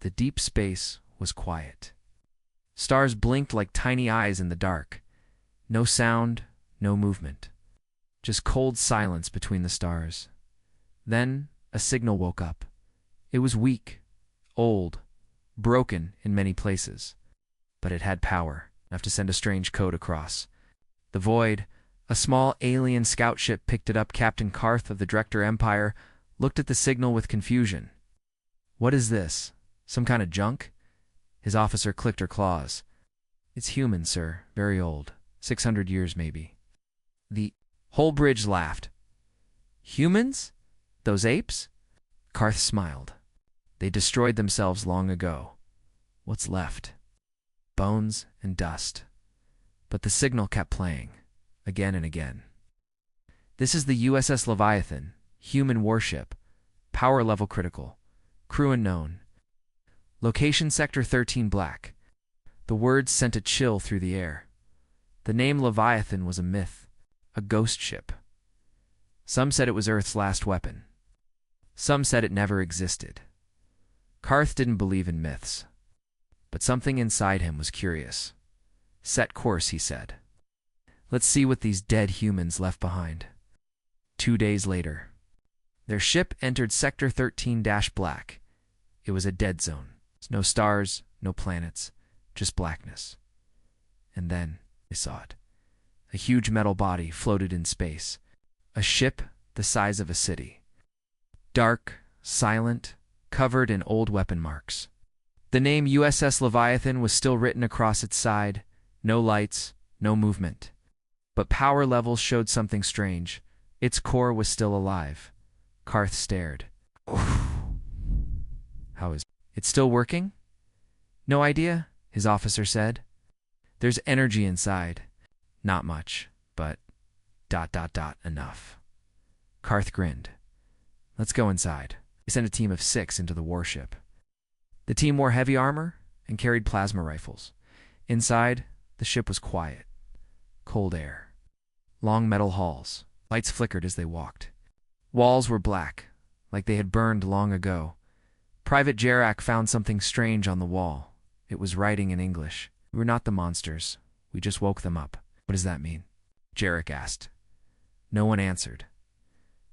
The deep space was quiet. Stars blinked like tiny eyes in the dark. No sound, no movement. Just cold silence between the stars. Then a signal woke up. It was weak, old, broken in many places. But it had power, enough to send a strange code across. The void, a small alien scout ship picked it up. Captain Karth of the Director Empire looked at the signal with confusion. "What is this? Some kind of junk?" His officer clicked her claws. "It's human, sir. Very old. 600 years, maybe." The whole bridge laughed. "Humans? Those apes?" Karth smiled. "They destroyed themselves long ago. What's left? Bones and dust." But the signal kept playing, again and again. "This is the USS Leviathan, human warship. Power level critical. Crew unknown. Location Sector 13 Black." The words sent a chill through the air. The name Leviathan was a myth, a ghost ship. Some said it was Earth's last weapon. Some said it never existed. Karth didn't believe in myths. But something inside him was curious. "Set course," he said. "Let's see what these dead humans left behind." 2 days later, their ship entered Sector 13-Black. It was a dead zone. No stars, no planets, just blackness. And then they saw it. A huge metal body floated in space. A ship the size of a city. Dark, silent, covered in old weapon marks. The name USS Leviathan was still written across its side. No lights, no movement. But power levels showed something strange. Its core was still alive. Karth stared. "How is it still working?" "No idea," his officer said. "There's energy inside. Not much, but ... enough." Karth grinned. "Let's go inside." He sent a team of 6 into the warship. The team wore heavy armor and carried plasma rifles. Inside, the ship was quiet. Cold air. Long metal halls. Lights flickered as they walked. Walls were black, like they had burned long ago. Private Jarak found something strange on the wall. It was writing in English. "We were not the monsters. We just woke them up." "What does that mean?" Jarak asked. No one answered.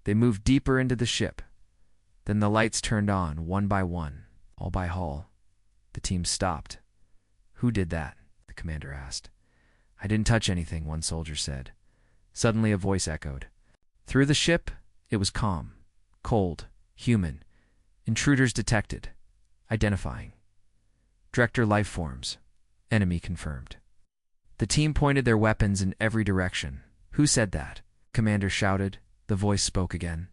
They moved deeper into the ship. Then the lights turned on, one by one, all by hull. The team stopped. "Who did that?" the commander asked. "I didn't touch anything," one soldier said. Suddenly a voice echoed. Through the ship, it was calm, cold, human. "Intruders detected. Identifying. Director life forms. Enemy confirmed." The team pointed their weapons in every direction. "Who said that?" Commander shouted. The voice spoke again.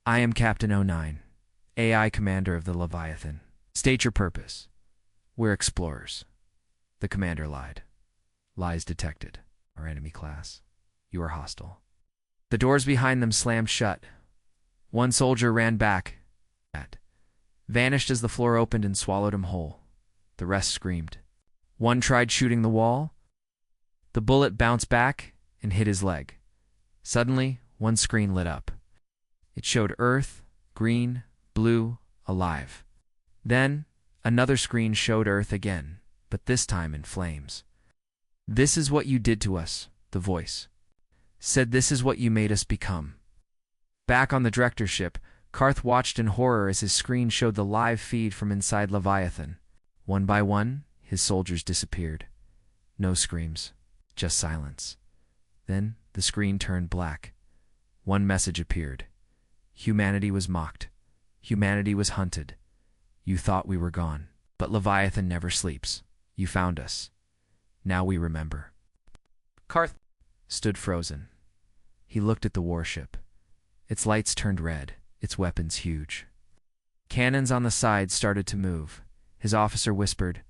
"I am Captain 09, AI commander of the Leviathan. State your purpose." "We're explorers." The commander lied. "Lies detected. Our enemy class. You are hostile." The doors behind them slammed shut. One soldier ran back, vanished as the floor opened and swallowed him whole. The rest screamed. One tried shooting the wall. The bullet bounced back and hit his leg. Suddenly, one screen lit up. It showed Earth, green, blue, alive. Then, another screen showed Earth again, but this time in flames. "This is what you did to us," the voice said. "This is what you made us become." Back on the director ship, Karth watched in horror as his screen showed the live feed from inside Leviathan. One by one, his soldiers disappeared. No screams, just silence. Then the screen turned black. One message appeared. Humanity was mocked. Humanity was hunted. You thought we were gone, but Leviathan never sleeps. You found us. Now we remember. Karth stood frozen. He looked at the warship. Its lights turned red, its weapons huge. Cannons on the sides started to move. His officer whispered,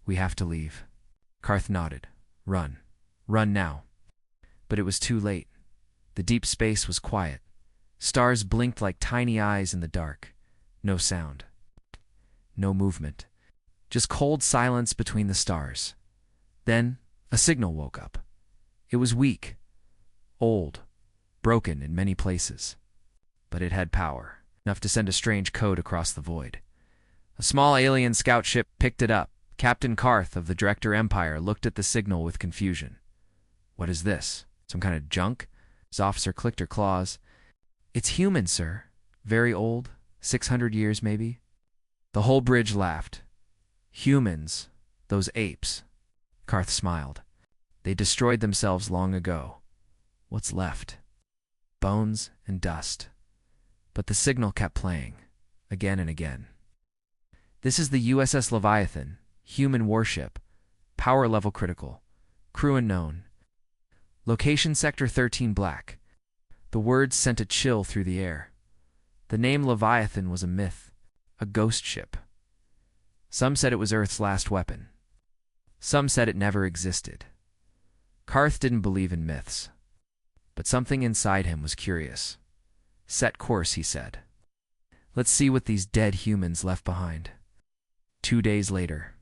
"We have to leave." Karth nodded. "Run. Run now." But it was too late. The deep space was quiet. Stars blinked like tiny eyes in the dark. No sound. No movement. Just cold silence between the stars. Then a signal woke up. It was weak, old, broken in many places. But it had power, enough to send a strange code across the void. A small alien scout ship picked it up. Captain Karth of the Director Empire looked at the signal with confusion. What is this? Some kind of junk? His officer clicked her claws. It's human, sir. Very old. 600 years, maybe. The whole bridge laughed. Humans. Those apes. Karth smiled. They destroyed themselves long ago. What's left? Bones and dust. But the signal kept playing, again and again. This is the USS Leviathan, human warship, power level critical, crew unknown. Location Sector 13 Black. The words sent a chill through the air. The name Leviathan was a myth, a ghost ship. Some said it was Earth's last weapon. Some said it never existed. Karth didn't believe in myths, but something inside him was curious. Set course, he said. Let's see what these dead humans left behind. 2 days later,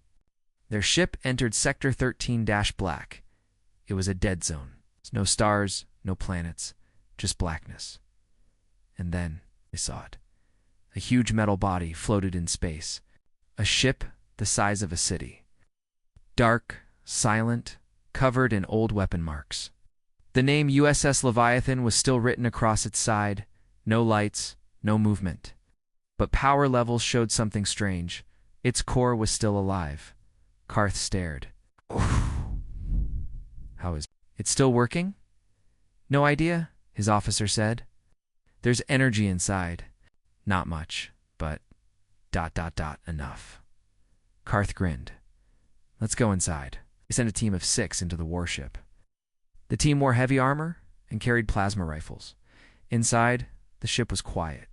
their ship entered Sector 13-Black. It was a dead zone. No stars, no planets, just blackness. And then they saw it. A huge metal body floated in space. A ship the size of a city. Dark, silent, covered in old weapon marks. The name USS Leviathan was still written across its side. No lights, no movement. But power levels showed something strange. Its core was still alive. Karth stared. How is it still working? No idea, his officer said. There's energy inside. Not much, but ... enough. Karth grinned. Let's go inside. He sent a team of 6 into the warship. The team wore heavy armor and carried plasma rifles. Inside, the ship was quiet.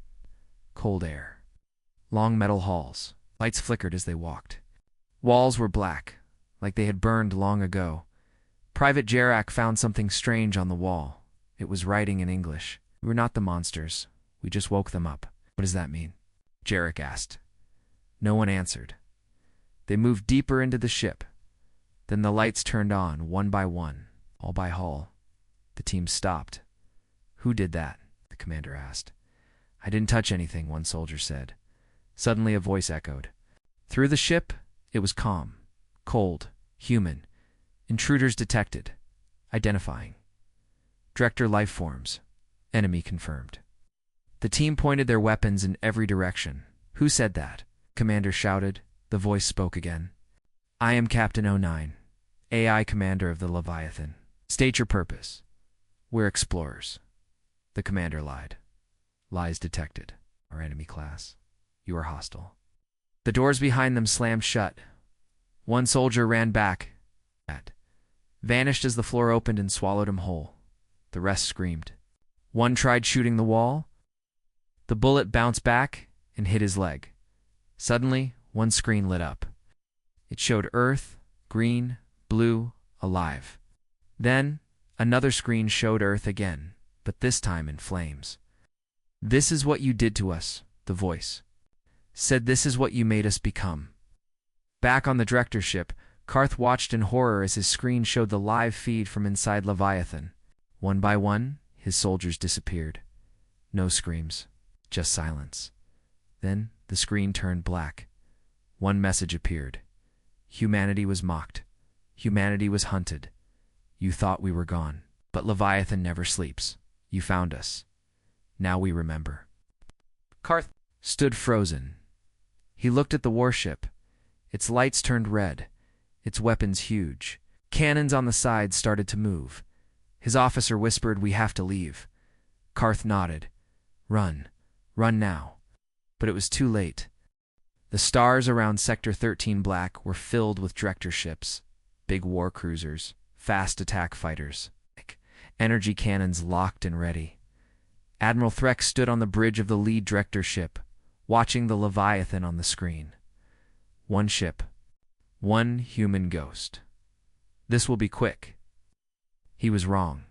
Cold air. Long metal halls. Lights flickered as they walked. Walls were black, like they had burned long ago. Private Jarak found something strange on the wall. It was writing in English. We were not the monsters. We just woke them up. What does that mean? Jarak asked. No one answered. They moved deeper into the ship. Then the lights turned on, one by one, all by hull. The team stopped. Who did that? The commander asked. I didn't touch anything, one soldier said. Suddenly a voice echoed. Through the ship, it was calm, cold, human. Intruders detected. Identifying. Director life forms. Enemy confirmed. The team pointed their weapons in every direction. Who said that? Commander shouted. The voice spoke again. I am Captain 09, AI commander of the Leviathan. State your purpose. We're explorers. The commander lied. Lies detected. Our enemy class. You are hostile. The doors behind them slammed shut. One soldier ran back. Vanished as the floor opened and swallowed him whole. The rest screamed. One tried shooting the wall. The bullet bounced back and hit his leg. Suddenly, one screen lit up. It showed Earth, green, blue, alive. Then, another screen showed Earth again, but this time in flames. This is what you did to us, the voice said. This is what you made us become. Back on the director's ship, Karth watched in horror as his screen showed the live feed from inside Leviathan. One by one, his soldiers disappeared. No screams, just silence. Then the screen turned black. One message appeared. Humanity was mocked. Humanity was hunted. You thought we were gone, but Leviathan never sleeps. You found us. Now we remember. Karth stood frozen. He looked at the warship. Its lights turned red. Its weapons huge. Cannons on the sides started to move. His officer whispered, "We have to leave." Karth nodded. Run. Run now. But it was too late. The stars around Sector 13 Black were filled with director ships, big war cruisers, fast attack fighters, energy cannons locked and ready. Admiral Threck stood on the bridge of the lead director ship, watching the Leviathan on the screen. One ship. One human ghost. This will be quick. He was wrong.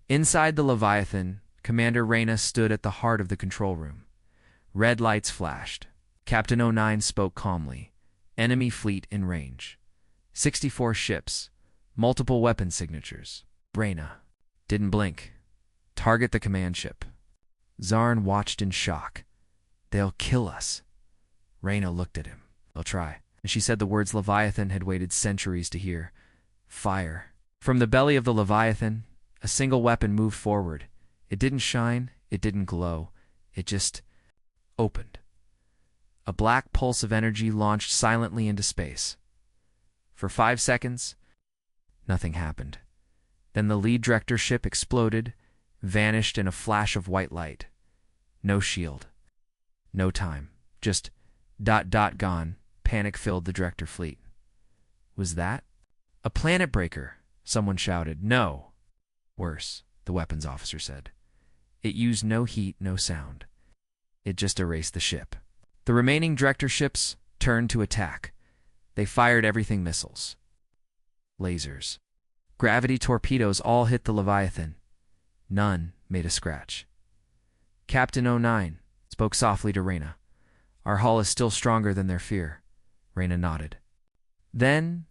Inside the Leviathan, Commander Reyna stood at the heart of the control room. Red lights flashed. Captain 09 spoke calmly. Enemy fleet in range. 64 ships. Multiple weapon signatures. Reyna didn't blink. Target the command ship. Zarn watched in shock. They'll kill us. Reyna looked at him. "I'll try." And she said the words Leviathan had waited centuries to hear. Fire. From the belly of the Leviathan, a single weapon moved forward. It didn't shine, it didn't glow. It just opened. A black pulse of energy launched silently into space. For 5 seconds, nothing happened. Then the lead director ship exploded, vanished in a flash of white light. No shield. No time. Just ... gone. Panic filled the director fleet. Was that a planet breaker? Someone shouted. No. Worse, the weapons officer said. It used no heat, no sound. It just erased the ship. The remaining director ships turned to attack. They fired everything missiles. Lasers. Gravity torpedoes all hit the Leviathan. None made a scratch. Captain 09 spoke softly to Reyna. Our hull is still stronger than their fear. Reyna nodded. Then,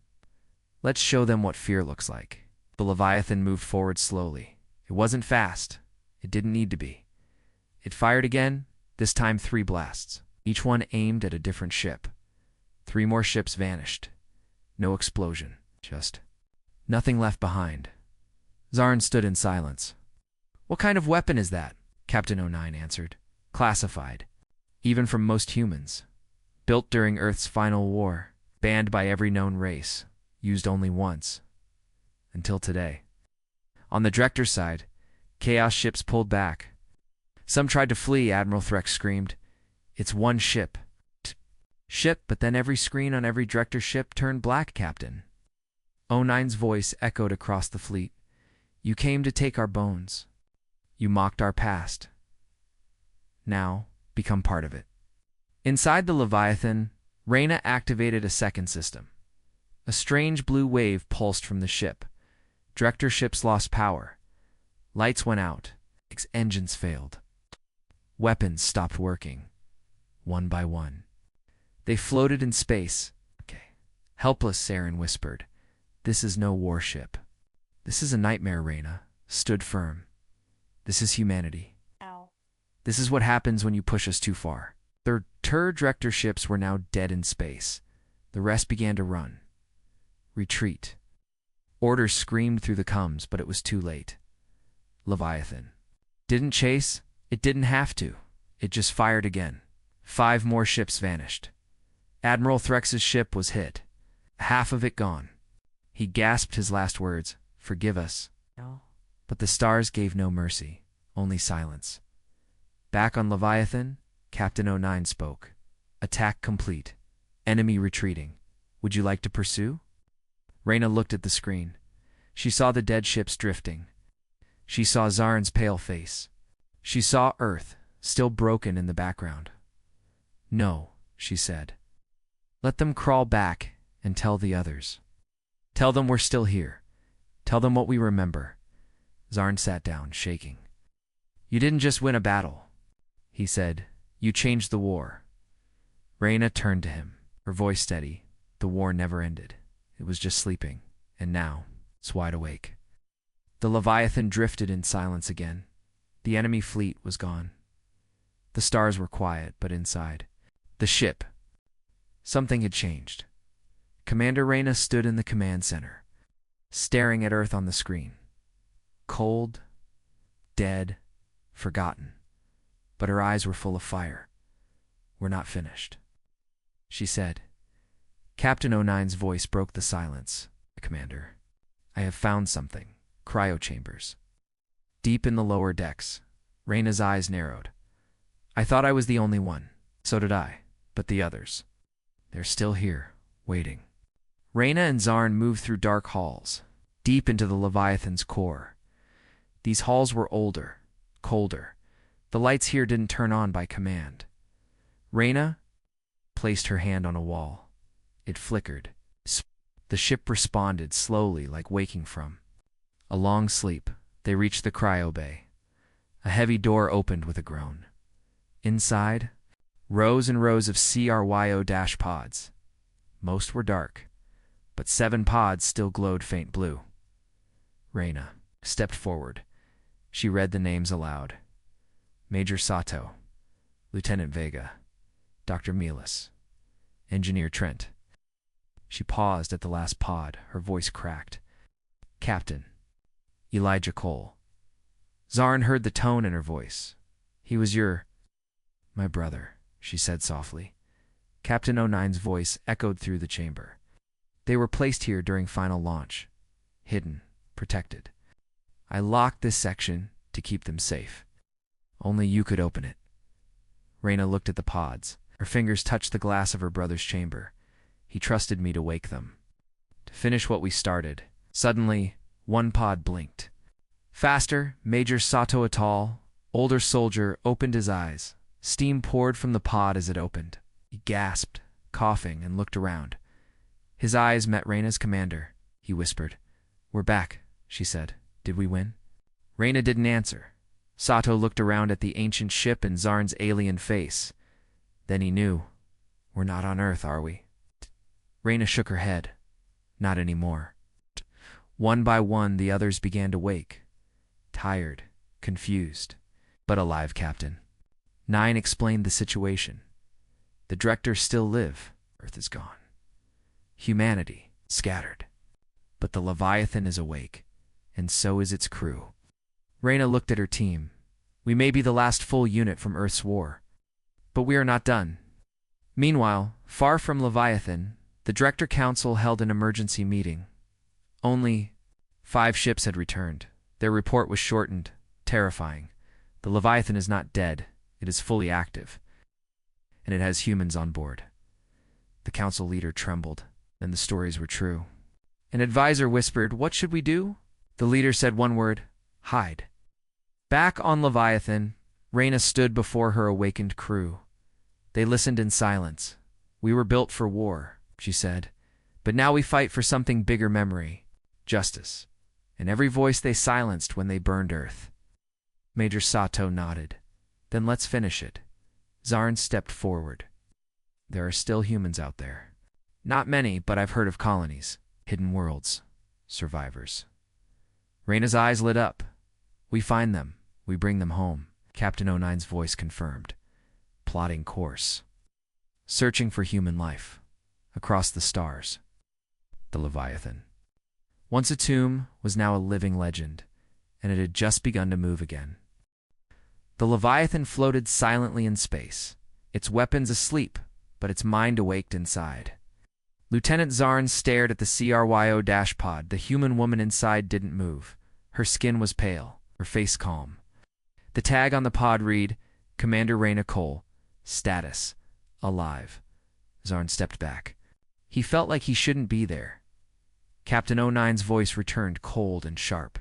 let's show them what fear looks like. The Leviathan moved forward slowly. It wasn't fast. It didn't need to be. It fired again, this time 3 blasts. Each one aimed at a different ship. 3 more ships vanished. No explosion. Just nothing left behind. Zarn stood in silence. What kind of weapon is that? Captain 09 answered. Classified. Even from most humans. Built during Earth's final war. Banned by every known race. Used only once. Until today. On the director's side, Chaos ships pulled back. Some tried to flee, Admiral Threx screamed. It's one ship. Ship, but then every screen on every director's ship turned black, Captain. 09's voice echoed across the fleet. You came to take our bones. You mocked our past. Now, become part of it. Inside the Leviathan, Reyna activated a second system. A strange blue wave pulsed from the ship. Director ships lost power. Lights went out. Engines failed. Weapons stopped working. One by one. They floated in space. Okay. Helpless, Saren whispered. This is no warship. This is a nightmare, Reyna. Stood firm. This is humanity. Ow. This is what happens when you push us too far. Their director ships were now dead in space. The rest began to run. Retreat. Orders screamed through the comms, but it was too late. Leviathan didn't chase. It didn't have to. It just fired again. 5 more ships vanished. Admiral Threx's ship was hit. Half of it gone. He gasped his last words. Forgive us. No. But the stars gave no mercy. Only silence. Back on Leviathan, Captain 09 spoke. Attack complete. Enemy retreating. Would you like to pursue? Reyna looked at the screen. She saw the dead ships drifting. She saw Zarn's pale face. She saw Earth, still broken in the background. No, she said. Let them crawl back and tell the others. Tell them we're still here. Tell them what we remember. Zarn sat down, shaking. You didn't just win a battle, he said. You changed the war. Reyna turned to him, her voice steady. The war never ended. It was just sleeping, and now it's wide awake. The Leviathan drifted in silence again. The enemy fleet was gone. The stars were quiet, but inside the ship, something had changed. Commander Reyna stood in the command center, staring at Earth on the screen. Cold, dead, forgotten. But her eyes were full of fire. We're not finished, she said. Captain 09's voice broke the silence. Commander, I have found something. Cryo chambers. Deep in the lower decks. Reyna's eyes narrowed. I thought I was the only one. So did I. But the others. They're still here, waiting. Reyna and Zarn moved through dark halls, deep into the Leviathan's core. These halls were older, colder. The lights here didn't turn on by command. Reyna placed her hand on a wall. It flickered. The ship responded slowly, like waking from a long sleep. They reached the cryo bay. A heavy door opened with a groan. Inside, rows and rows of cryo-pods. Most were dark, but 7 pods still glowed faint blue. Reyna stepped forward. She read the names aloud. Major Sato, Lieutenant Vega, Dr. Milas, Engineer Trent. She paused at the last pod, her voice cracked. Captain. Elijah Cole. Zarn heard the tone in her voice. He was my brother, she said softly. Captain '09's voice echoed through the chamber. They were placed here during final launch. Hidden, protected. I locked this section to keep them safe. Only you could open it. Reyna looked at the pods. Her fingers touched the glass of her brother's chamber. He trusted me to wake them. To finish what we started. Suddenly, one pod blinked. Faster, Major Sato Atal, older soldier, opened his eyes. Steam poured from the pod as it opened. He gasped, coughing, and looked around. His eyes met Reyna's commander. He whispered. We're back, she said. Did we win? Reyna didn't answer. Sato looked around at the ancient ship and Zarn's alien face. Then he knew. We're not on Earth, are we? Reyna shook her head. Not anymore. One by one, the others began to wake. Tired, confused, but alive, Captain. 9 explained the situation. The directors still live. Earth is gone. Humanity, scattered. But the Leviathan is awake, and so is its crew. Reyna looked at her team. We may be the last full unit from Earth's war, but we are not done. Meanwhile, far from Leviathan, the Director Council held an emergency meeting. Only 5 ships had returned. Their report was shortened, terrifying. The Leviathan is not dead. It is fully active. And it has humans on board. The council leader trembled, and the stories were true. An advisor whispered, What should we do? The leader said one word, Hide. Back on Leviathan, Reyna stood before her awakened crew. They listened in silence. We were built for war, she said. But now we fight for something bigger memory, justice. And every voice they silenced when they burned Earth. Major Sato nodded. Then let's finish it. Zarn stepped forward. There are still humans out there. Not many, but I've heard of colonies, hidden worlds, survivors. Reyna's eyes lit up. We find them. We bring them home. Captain '09's voice confirmed. Plotting course. Searching for human life. Across the stars. The Leviathan. Once a tomb, was now a living legend, and it had just begun to move again. The Leviathan floated silently in space, its weapons asleep, but its mind awaked inside. Lieutenant Zarn stared at the CRYO-pod. The human woman inside didn't move. Her skin was pale, her face calm. The tag on the pod read, Commander Reyna Cole, status, alive. Zarn stepped back. He felt like he shouldn't be there. Captain '09's voice returned cold and sharp.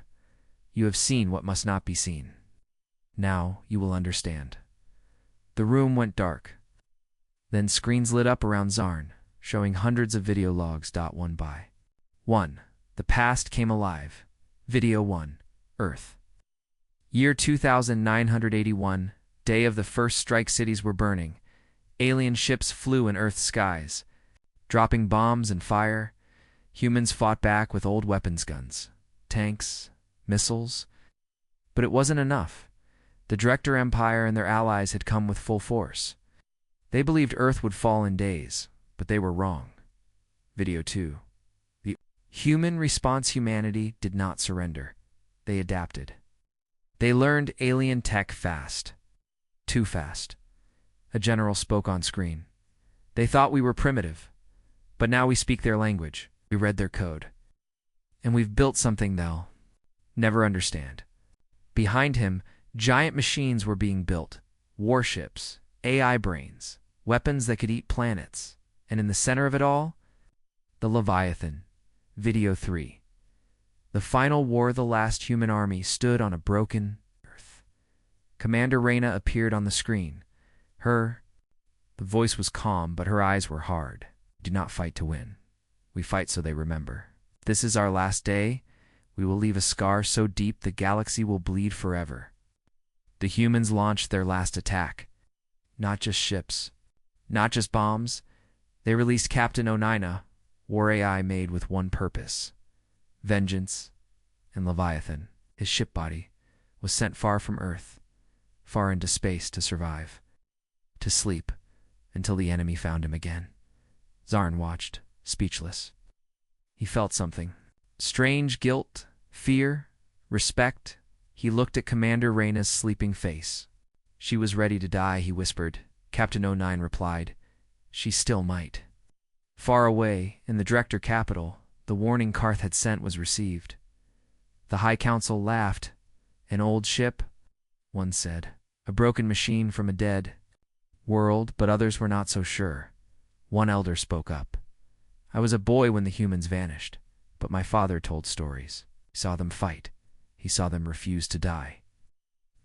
You have seen what must not be seen. Now you will understand. The room went dark. Then screens lit up around Zarn, showing hundreds of video logs. One by one. The past came alive. Video 1. Earth. Year 2981. Day of the first strike. Cities were burning. Alien ships flew in Earth's skies, dropping bombs and fire. Humans fought back with old weapons guns, tanks, missiles. But it wasn't enough. The Director Empire and their allies had come with full force. They believed Earth would fall in days, but they were wrong. Video 2. The human response. Humanity did not surrender. They adapted. They learned alien tech fast. Too fast. A general spoke on screen. They thought we were primitive, but now we speak their language. We read their code. And we've built something they'll never understand. Behind him, giant machines were being built. Warships, AI brains, weapons that could eat planets. And in the center of it all, the Leviathan. Video 3. The final war. The last human army stood on a broken Earth. Commander Reyna appeared on the screen. The voice was calm, but her eyes were hard. Do not fight to win. We fight so they remember. This is our last day. We will leave a scar so deep the galaxy will bleed forever. The humans launched their last attack. Not just ships. Not just bombs. They released Captain '09, war AI made with one purpose. Vengeance. And Leviathan, his ship body, was sent far from Earth, far into space to survive. To sleep until the enemy found him again. Zarn watched, speechless. He felt something. Strange guilt, fear, respect. He looked at Commander Reyna's sleeping face. She was ready to die, he whispered. Captain 09 replied, she still might. Far away, in the Director capital, the warning Karth had sent was received. The High Council laughed. An old ship, one said. A broken machine from a dead world, but others were not so sure. One elder spoke up. I was a boy when the humans vanished, but my father told stories. He saw them fight. He saw them refuse to die.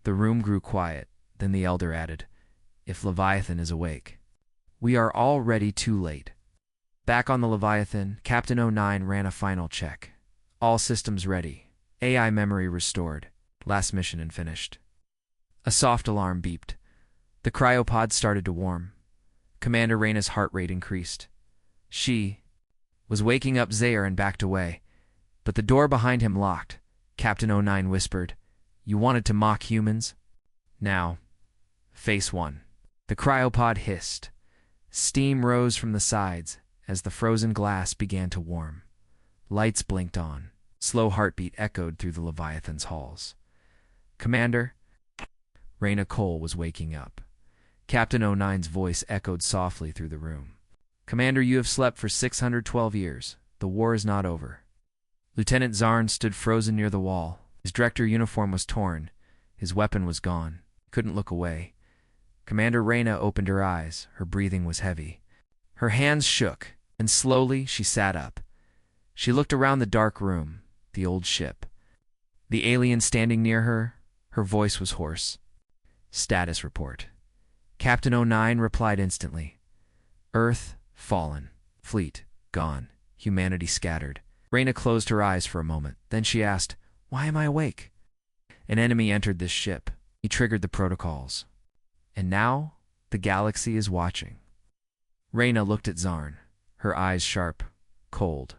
The room grew quiet. Then the elder added, if Leviathan is awake. We are already too late. Back on the Leviathan, Captain 09 ran a final check. All systems ready. AI memory restored. Last mission and finished. A soft alarm beeped. The cryopod started to warm. Commander Reyna's heart rate increased. She was waking up Zaire and backed away, but the door behind him locked. Captain 09 whispered, you wanted to mock humans? Now, face one. The cryopod hissed. Steam rose from the sides as the frozen glass began to warm. Lights blinked on. Slow heartbeat echoed through the Leviathan's halls. Commander, Reyna Cole was waking up. Captain 09's voice echoed softly through the room. Commander, you have slept for 612 years. The war is not over. Lieutenant Zarn stood frozen near the wall. His director uniform was torn. His weapon was gone. Couldn't look away. Commander Reyna opened her eyes. Her breathing was heavy. Her hands shook, and slowly she sat up. She looked around the dark room, the old ship. The alien standing near her, her voice was hoarse. Status report. Captain 09 replied instantly. Earth, fallen. Fleet, gone. Humanity scattered. Reyna closed her eyes for a moment. Then she asked, why am I awake? An enemy entered this ship. He triggered the protocols. And now, the galaxy is watching. Reyna looked at Zarn, her eyes sharp, cold.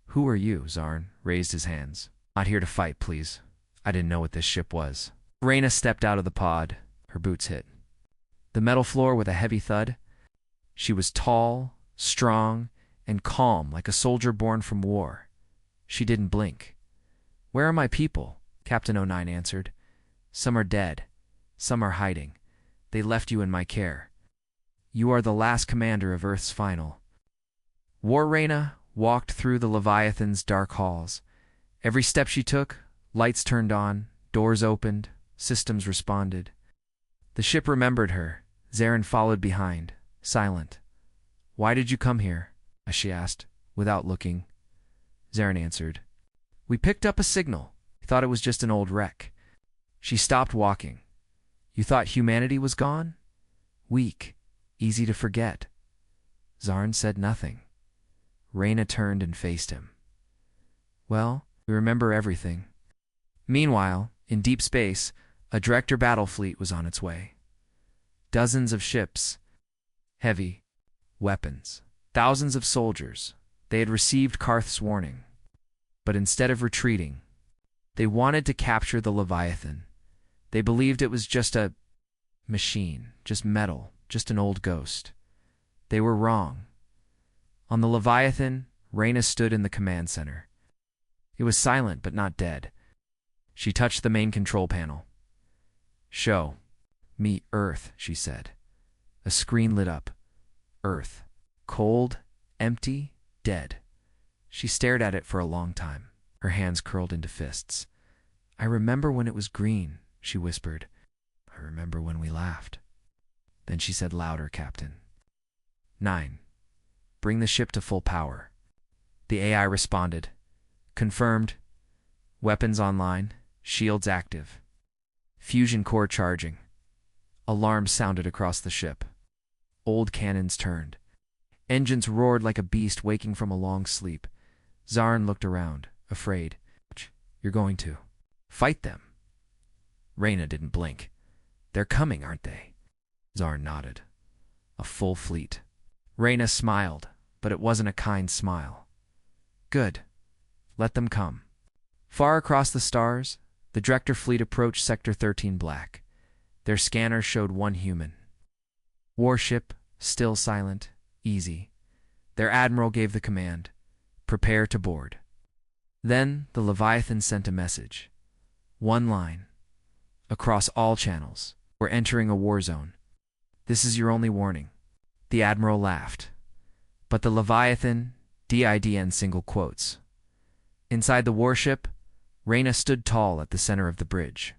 Who are you? Zarn raised his hands. Not here to fight, please. I didn't know what this ship was. Reyna stepped out of the pod. Her boots hit the metal floor with a heavy thud. She was tall, strong, and calm like a soldier born from war. She didn't blink. Where are my people? Captain 09 answered. Some are dead. Some are hiding. They left you in my care. You are the last commander of Earth's final. War Reyna walked through the Leviathan's dark halls. Every step she took, lights turned on, doors opened, systems responded. The ship remembered her. Zarin followed behind, silent. Why did you come here? She asked, without looking. Zarin answered. We picked up a signal. We thought it was just an old wreck. She stopped walking. You thought humanity was gone? Weak, easy to forget. Zarn said nothing. Reyna turned and faced him. Well, we remember everything. Meanwhile, in deep space, a Director battle fleet was on its way. Dozens of ships, heavy weapons, thousands of soldiers. They had received Karth's warning. But instead of retreating, they wanted to capture the Leviathan. They believed it was just a machine, just metal, just an old ghost. They were wrong. On the Leviathan, Reyna stood in the command center. It was silent but not dead. She touched the main control panel. Show me Earth, she said. A screen lit up. Earth. Cold, empty, dead. She stared at it for a long time. Her hands curled into fists. I remember when it was green, she whispered. I remember when we laughed. Then she said louder, Captain. 9. Bring the ship to full power. The AI responded. Confirmed. Weapons online. Shields active. Fusion core charging. Alarms sounded across the ship. Old cannons turned. Engines roared like a beast waking from a long sleep. Zarn looked around, afraid. You're going to fight them? Reyna didn't blink. They're coming, aren't they? Zarn nodded. A full fleet. Reyna smiled, but it wasn't a kind smile. Good. Let them come. Far across the stars, the Director fleet approached Sector 13 Black. Their scanner showed one human. Warship, still silent, easy. Their admiral gave the command, "Prepare to board." Then the Leviathan sent a message. One line. Across all channels. "We're entering a war zone. This is your only warning." The admiral laughed. But the Leviathan, DIDN single quotes. Inside the warship, Reyna stood tall at the center of the bridge.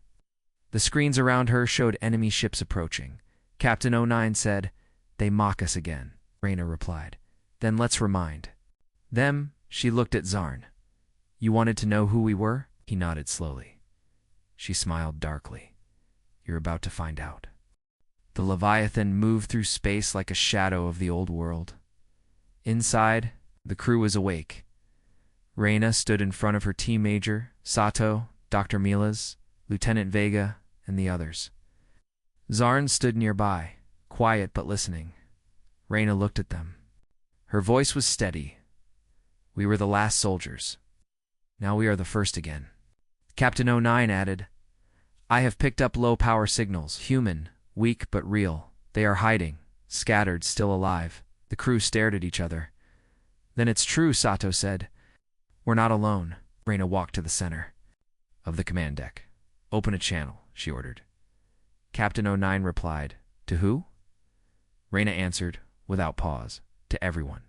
The screens around her showed enemy ships approaching. Captain '09 said, "They mock us again," Reyna replied. "Then let's remind them." She looked at Zarn. "You wanted to know who we were?" He nodded slowly. She smiled darkly. "You're about to find out." The Leviathan moved through space like a shadow of the old world. Inside, the crew was awake. Reyna stood in front of her team major, Sato, Dr. Milas, Lieutenant Vega, and the others. Zarn stood nearby, quiet but listening. Reyna looked at them. Her voice was steady. "We were the last soldiers. Now we are the first again." Captain '09 added, "I have picked up low-power signals, human, weak but real. They are hiding, scattered, still alive." The crew stared at each other. "Then it's true," Sato said. "We're not alone." Reyna walked to the center of the command deck. "Open a channel," she ordered. Captain '09 replied, "To who?" Reyna answered, without pause, "To everyone.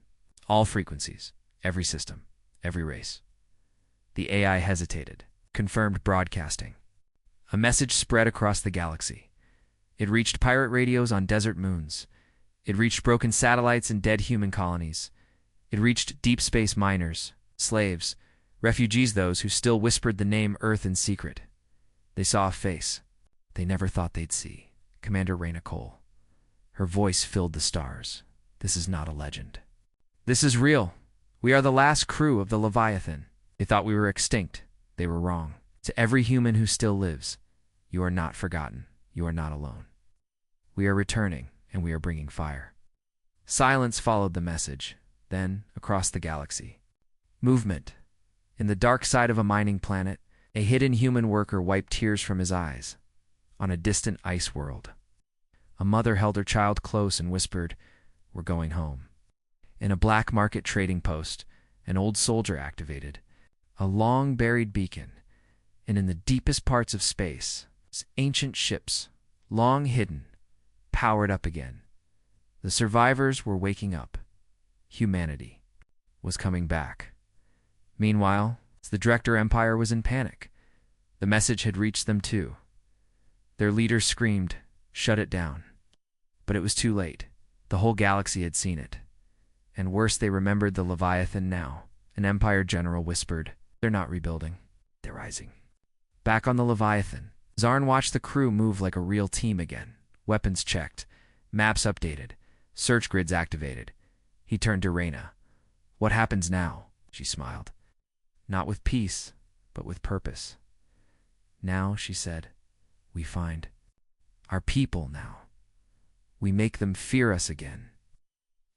All frequencies, every system, every race." The AI hesitated, confirmed broadcasting. A message spread across the galaxy. It reached pirate radios on desert moons. It reached broken satellites and dead human colonies. It reached deep space miners, slaves, refugees, those who still whispered the name Earth in secret. They saw a face they never thought they'd see. Commander Reyna Cole. Her voice filled the stars. "This is not a legend. This is real. We are the last crew of the Leviathan. They thought we were extinct. They were wrong. To every human who still lives, you are not forgotten. You are not alone. We are returning, and we are bringing fire." Silence followed the message. Then, across the galaxy, movement. In the dark side of a mining planet, a hidden human worker wiped tears from his eyes. On a distant ice world, a mother held her child close and whispered, "We're going home." In a black market trading post, an old soldier activated a long-buried beacon, and in the deepest parts of space, ancient ships, long hidden, powered up again. The survivors were waking up. Humanity was coming back. Meanwhile, the Director Empire was in panic. The message had reached them too. Their leader screamed, "Shut it down." But it was too late. The whole galaxy had seen it. And worse, they remembered the Leviathan now. An Empire general whispered, "They're not rebuilding. They're rising." Back on the Leviathan, Zarn watched the crew move like a real team again. Weapons checked, maps updated, search grids activated. He turned to Reyna. "What happens now?" She smiled. "Not with peace, but with purpose." "Now," she said, "we find our people now. We make them fear us again."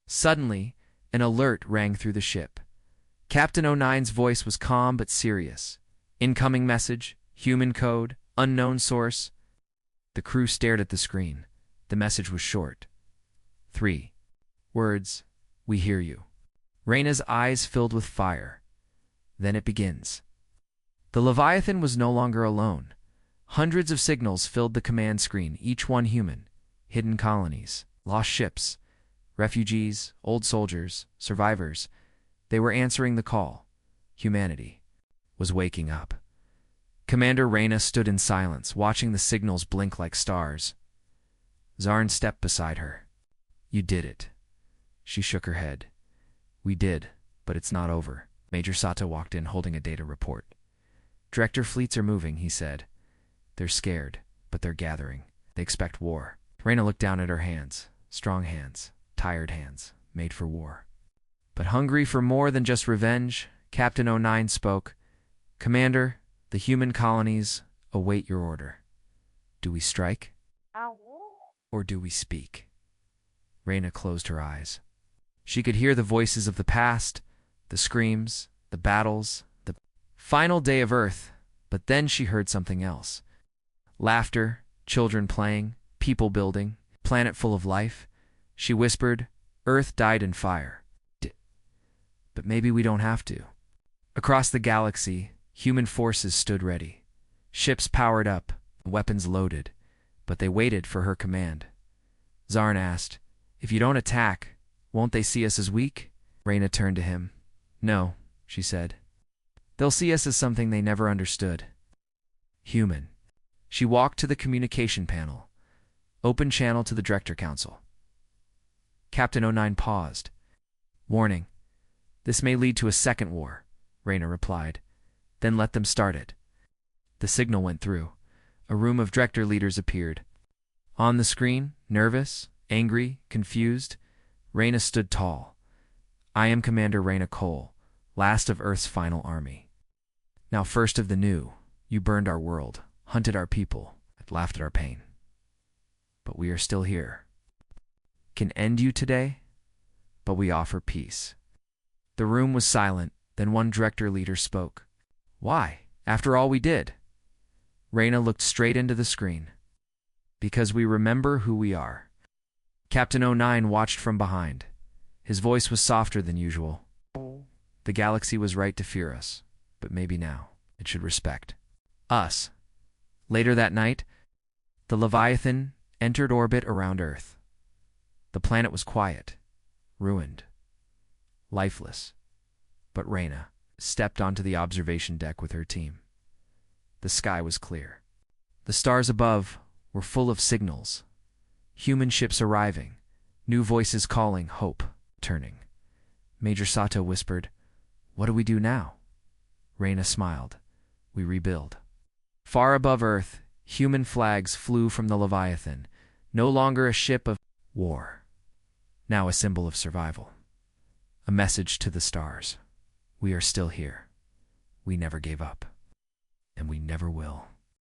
Suddenly, an alert rang through the ship. Captain '09's voice was calm but serious. "Incoming message, human code, unknown source." The crew stared at the screen. The message was short. 3 words, "We hear you." Reyna's eyes filled with fire. Then it begins. The Leviathan was no longer alone. Hundreds of signals filled the command screen, each one human. Hidden colonies, lost ships, refugees, old soldiers, survivors. They were answering the call. Humanity was waking up. Commander Reyna stood in silence, watching the signals blink like stars. Zarn stepped beside her. "You did it." She shook her head. "We did, but it's not over." Major Sato walked in holding a data report. "Director, fleets are moving," he said. "They're scared, but they're gathering. They expect war." Reyna looked down at her hands. Strong hands, tired hands, made for war. But hungry for more than just revenge, Captain '09 spoke. "Commander, the human colonies await your order. Do we strike? Or do we speak?" Reyna closed her eyes. She could hear the voices of the past, the screams, the battles, the final day of Earth, but then she heard something else. Laughter, children playing, people building, planet full of life. She whispered, "Earth died in fire. maybe we don't have to. Across the galaxy, human forces stood ready. Ships powered up, weapons loaded, but they waited for her command. Zarn asked, "If you don't attack, won't they see us as weak?" Reyna turned to him. "No," she said. "They'll see us as something they never understood. Human." She walked to the communication panel. Open channel to the Director Council. Captain 09 paused. "Warning. This may lead to a second war," Reyna replied. "Then let them start it." The signal went through. A room of Director leaders appeared. On the screen, nervous, angry, confused, Reyna stood tall. "I am Commander Reyna Cole, last of Earth's final army. Now first of the new, you burned our world, hunted our people, laughed at our pain. But we are still here. Can end you today, but we offer peace." The room was silent, then one Director leader spoke. "Why, after all we did?" Reyna looked straight into the screen. "Because we remember who we are." Captain 09 watched from behind. His voice was softer than usual. "The galaxy was right to fear us, but maybe now it should respect us." Later that night, the Leviathan entered orbit around Earth. The planet was quiet, ruined, lifeless, but Reyna stepped onto the observation deck with her team. The sky was clear. The stars above were full of signals. Human ships arriving, new voices calling, hope turning. Major Sato whispered, "What do we do now?" Reyna smiled. "We rebuild." Far above Earth, human flags flew from the Leviathan, no longer a ship of war, now a symbol of survival. A message to the stars. We are still here. We never gave up. And we never will.